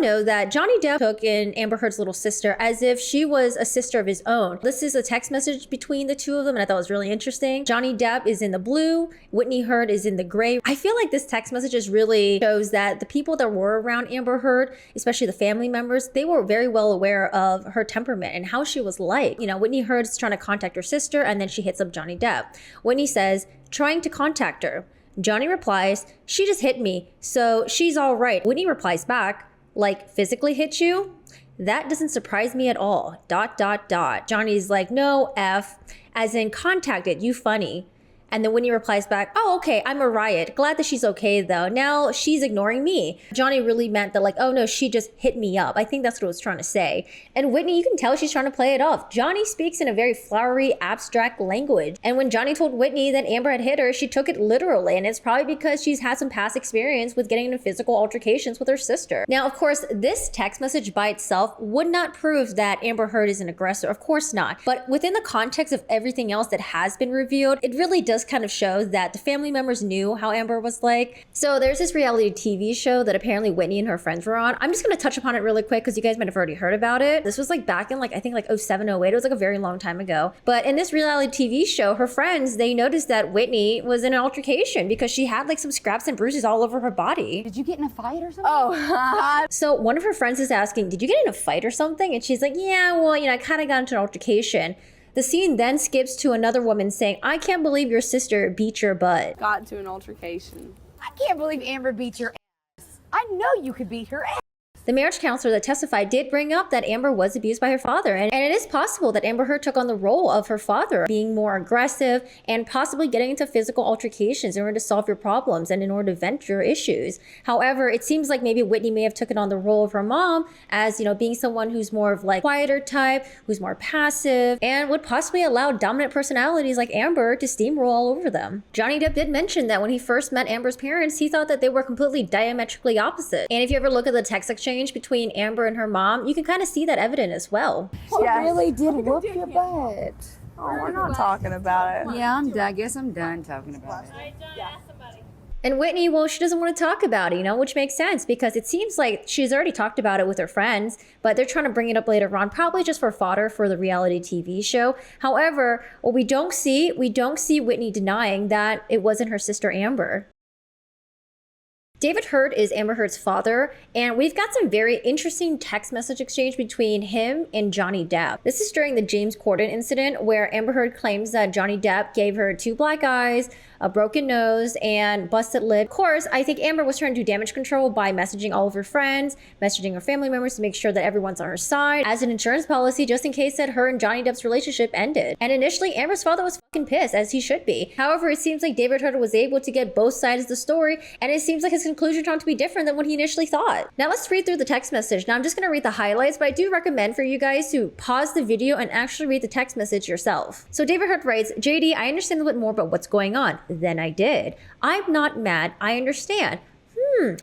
know that Johnny Depp took in Amber Heard's little sister as if she was a sister of his own. This is a text message between the two of them, and I thought it was really interesting. Johnny Depp is in the blue, Whitney Heard is in the gray. I feel like this text message just really shows that the people that were around Amber Heard, especially the family members, they were very well aware of her temperament and how she was like. You know, Whitney Heard is trying to contact her sister, and then she hits up Johnny Depp. Whitney says, trying to contact her. Johnny replies, she just hit me, so she's all right. Whitney replies back, like, physically hit you? That doesn't surprise me at all. ... Johnny's like, no, F, as in contacted, you funny. And then Whitney replies back, oh, okay, I'm a riot. Glad that she's okay though. Now she's ignoring me. Johnny really meant that, like, oh no, she just hit me up. I think that's what it was trying to say. And Whitney, you can tell she's trying to play it off. Johnny speaks in a very flowery, abstract language. And when Johnny told Whitney that Amber had hit her, she took it literally. And it's probably because she's had some past experience with getting into physical altercations with her sister. Now, of course, this text message by itself would not prove that Amber Heard is an aggressor. Of course not. But within the context of everything else that has been revealed, it really does kind of show that the family members knew how Amber was like. So there's this reality TV show that apparently Whitney and her friends were on. I'm just going to touch upon it really quick because you guys might have already heard about it. This was like back in I think 07, 08. It was like a very long time ago. But in this reality TV show, her friends, they noticed that Whitney was in an altercation because she had like some scraps and bruises all over her body. Did you get in a fight or something? Oh. So one of her friends is asking, did you get in a fight or something? And she's like, yeah, well, I kind of got into an altercation. The scene then skips to another woman saying, I can't believe your sister beat your butt. Got into an altercation. I can't believe Amber beat your ass. I know you could beat her ass. The marriage counselor that testified did bring up that Amber was abused by her father, and it is possible that Amber Heard took on the role of her father, being more aggressive and possibly getting into physical altercations in order to solve your problems and in order to vent your issues. However, it seems like maybe Whitney may have taken on the role of her mom as, being someone who's more of like quieter type, who's more passive, and would possibly allow dominant personalities like Amber to steamroll all over them. Johnny Depp did mention that when he first met Amber's parents, he thought that they were completely diametrically opposite. And if you ever look at the text exchange between Amber and her mom, you can kind of see that evident as well. She really did whoop your butt. Oh, we're not talking about it. Yeah, I'm done. I guess I'm done talking about it. And Whitney, well, she doesn't want to talk about it, which makes sense because it seems like she's already talked about it with her friends, but they're trying to bring it up later on, probably just for fodder for the reality TV show. However, what we don't see Whitney denying that it wasn't her sister Amber. David Heard is Amber Heard's father, and we've got some very interesting text message exchange between him and Johnny Depp. This is during the James Corden incident where Amber Heard claims that Johnny Depp gave her 2 black eyes, a broken nose, and busted lip. Of course, I think Amber was trying to do damage control by messaging all of her friends, messaging her family members to make sure that everyone's on her side as an insurance policy just in case that her and Johnny Depp's relationship ended. And initially, Amber's father was fucking pissed, as he should be. However, it seems like David Heard was able to get both sides of the story, and it seems like his conclusion turned out to be different than what he initially thought. Now let's read through the text message. Now I'm just going to read the highlights, but I do recommend for you guys to pause the video and actually read the text message yourself. So David Heard writes, JD, I understand a little bit more about what's going on. Then I did. I'm not mad. I understand.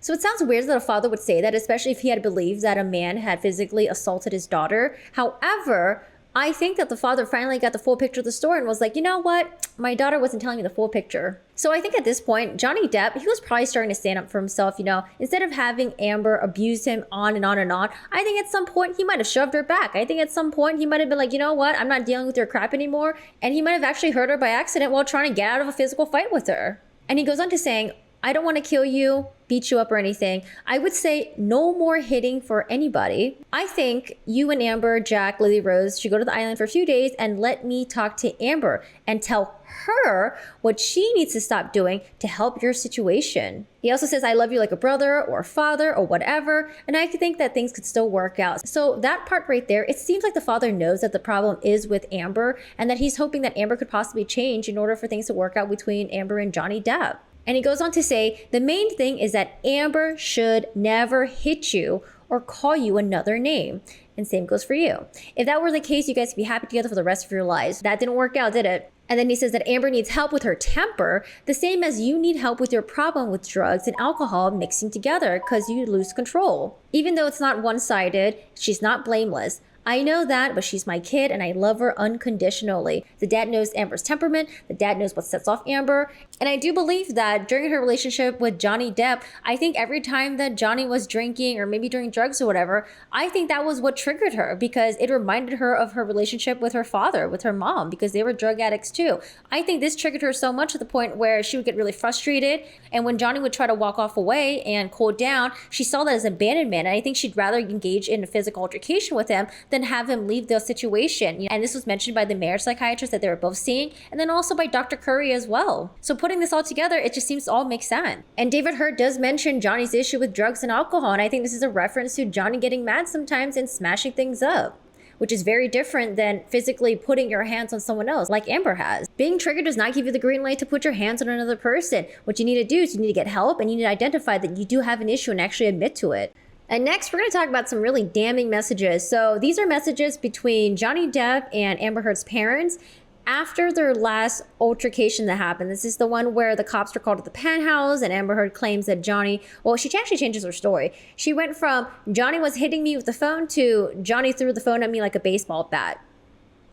So it sounds weird that a father would say that, especially if he had believed that a man had physically assaulted his daughter. However, I think that the father finally got the full picture of the story and was like, you know what? My daughter wasn't telling me the full picture. So I think at this point, Johnny Depp, he was probably starting to stand up for himself, instead of having Amber abuse him on and on and on. I think at some point he might have shoved her back. I think at some point he might have been like, you know what? I'm not dealing with your crap anymore. And he might have actually hurt her by accident while trying to get out of a physical fight with her. And he goes on to saying, I don't want to kill you, beat you up or anything. I would say no more hitting for anybody. I think you and Amber, Jack, Lily Rose should go to the island for a few days and let me talk to Amber and tell her what she needs to stop doing to help your situation. He also says, I love you like a brother or a father or whatever. And I think that things could still work out. So that part right there, it seems like the father knows that the problem is with Amber and that he's hoping that Amber could possibly change in order for things to work out between Amber and Johnny Depp. And he goes on to say, the main thing is that Amber should never hit you or call you another name. And same goes for you. If that were the case, you guys would be happy together for the rest of your lives. That didn't work out, did it? And then he says that Amber needs help with her temper, the same as you need help with your problem with drugs and alcohol mixing together because you lose control. Even though it's not one-sided, she's not blameless. I know that, but she's my kid and I love her unconditionally. The dad knows Amber's temperament. The dad knows what sets off Amber. And I do believe that during her relationship with Johnny Depp, I think every time that Johnny was drinking or maybe doing drugs or whatever, I think that was what triggered her because it reminded her of her relationship with her father, with her mom, because they were drug addicts too. I think this triggered her so much to the point where she would get really frustrated. And when Johnny would try to walk off away and cool down, she saw that as abandonment. And I think she'd rather engage in a physical altercation with him than have him leave the situation. And this was mentioned by the marriage psychiatrist that they were both seeing, and then also by Dr. Curry as well. So putting this all together, it just seems to all make sense. And David Heard does mention Johnny's issue with drugs and alcohol, and I think this is a reference to Johnny getting mad sometimes and smashing things up, which is very different than physically putting your hands on someone else like Amber has. Being triggered does not give you the green light to put your hands on another person. What you need to do is you need to get help and you need to identify that you do have an issue and actually admit to it. And next, we're going to talk about some really damning messages. So these are messages between Johnny Depp and Amber Heard's parents after their last altercation that happened. This is the one where the cops were called to the penthouse and Amber Heard claims that Johnny, well, she actually changes her story. She went from Johnny was hitting me with the phone to Johnny threw the phone at me like a baseball bat.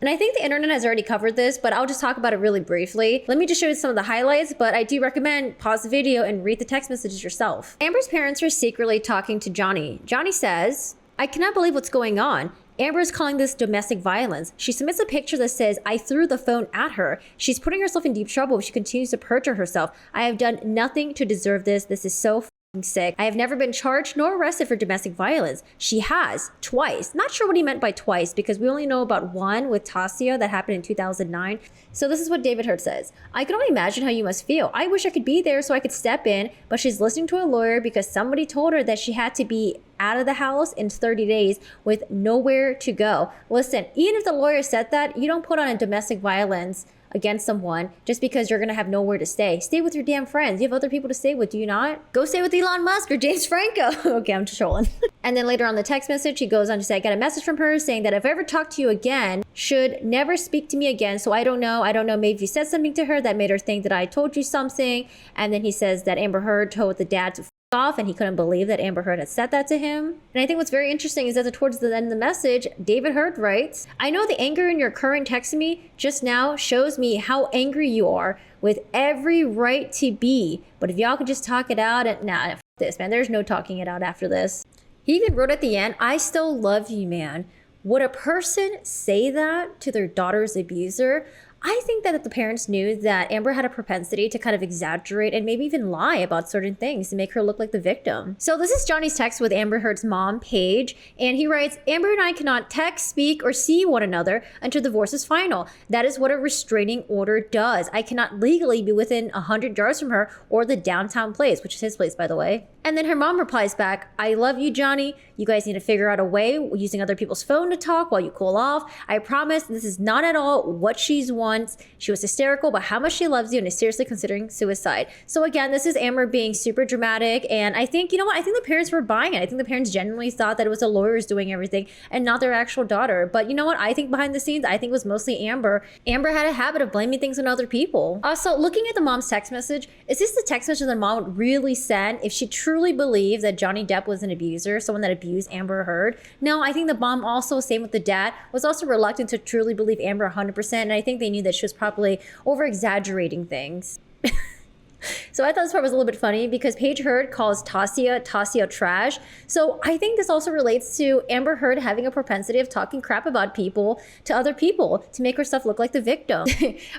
And I think the internet has already covered this, but I'll just talk about it really briefly. Let me just show you some of the highlights, but I do recommend pause the video and read the text messages yourself. Amber's parents are secretly talking to Johnny. Johnny says, "I cannot believe what's going on. Amber is calling this domestic violence. She submits a picture that says, 'I threw the phone at her.' She's putting herself in deep trouble if she continues to perjure herself. I have done nothing to deserve this. This is so sick. I have never been charged nor arrested for domestic violence." She has, twice. Not sure what he meant by twice because we only know about one with Tasia that happened in 2009. So this is what David Heard says. "I can only imagine how you must feel. I wish I could be there so I could step in, but she's listening to a lawyer because somebody told her that she had to be out of the house in 30 days with nowhere to go." Listen, even if the lawyer said that, you don't put on a domestic violence against someone just because you're gonna have nowhere to stay. Stay with your damn friends. You have other people to stay with, do you not? Go stay with Elon Musk or James Franco. Okay, I'm just trolling. And then later on the text message, he goes on to say, "I got a message from her saying that if I ever talk to you again, should never speak to me again. So I don't know, maybe you said something to her that made her think that I told you something." And then he says that Amber Heard told the dad to off and he couldn't believe that Amber Heard had said that to him. And I think what's very interesting is that towards the end of the message, David Heard writes, "I know the anger in your current text to me just now shows me how angry you are with every right to be. But if y'all could just talk it out and nah, f this, man. There's no talking it out after this." He even wrote at the end, "I still love you, man." Would a person say that to their daughter's abuser? I think that if the parents knew that Amber had a propensity to kind of exaggerate and maybe even lie about certain things to make her look like the victim. So this is Johnny's text with Amber Heard's mom, Paige, and he writes, "Amber and I cannot text, speak, or see one another until divorce is final. That is what a restraining order does. I cannot legally be within 100 yards from her or the downtown place," which is his place, by the way. And then her mom replies back, "I love you, Johnny. You guys need to figure out a way using other people's phone to talk while you cool off. I promise this is not at all what she's wants. She was hysterical about how much she loves you and is seriously considering suicide." So again, this is Amber being super dramatic. And I think, you know what? I think the parents were buying it. I think the parents genuinely thought that it was the lawyers doing everything and not their actual daughter. But you know what? I think behind the scenes, I think it was mostly Amber. Amber had a habit of blaming things on other people. Also, looking at the mom's text message, is this the text message that mom would really send if she truly believed that Johnny Depp was an abuser, someone that abused Amber Heard? No, I think the mom also, same with the dad, was also reluctant to truly believe Amber 100%. And I think they knew that she was probably over-exaggerating things. So I thought this part was a little bit funny because Paige Heard calls Tasia trash. So I think this also relates to Amber Heard having a propensity of talking crap about people to other people to make herself look like the victim.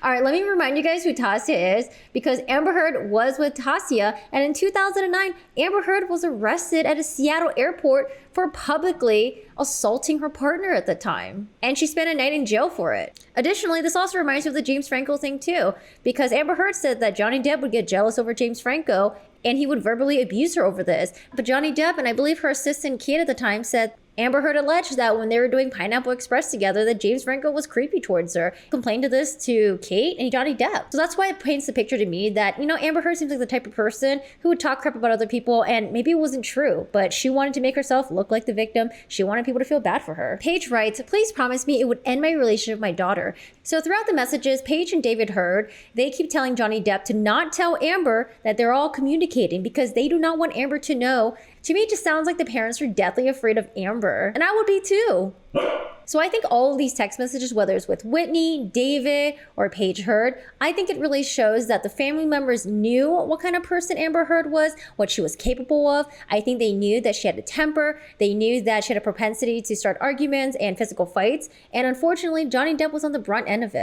All right, let me remind you guys who Tasia is because Amber Heard was with Tasia, and in 2009, Amber Heard was arrested at a Seattle airport for publicly assaulting her partner at the time. And she spent a night in jail for it. Additionally, this also reminds me of the James Franco thing too, because Amber Heard said that Johnny Depp would get jealous over James Franco and he would verbally abuse her over this. But Johnny Depp, and I believe her assistant Kate at the time, said Amber Heard alleged that when they were doing Pineapple Express together, that James Franco was creepy towards her. Complained to this to Kate and Johnny Depp. So that's why it paints the picture to me that, you know, Amber Heard seems like the type of person who would talk crap about other people, and maybe it wasn't true, but she wanted to make herself look like the victim. She wanted people to feel bad for her. Paige writes, "Please promise me it would end my relationship with my daughter." So throughout the messages, Paige and David Heard, they keep telling Johnny Depp to not tell Amber that they're all communicating because they do not want Amber to know To me, it just sounds like the parents are deathly afraid of Amber. And I would be too. So I think all of these text messages, whether it's with Whitney, David, or Paige Heard, I think it really shows that the family members knew what kind of person Amber Heard was, what she was capable of. I think they knew that she had a temper. They knew that she had a propensity to start arguments and physical fights. And unfortunately, Johnny Depp was on the brunt end of it.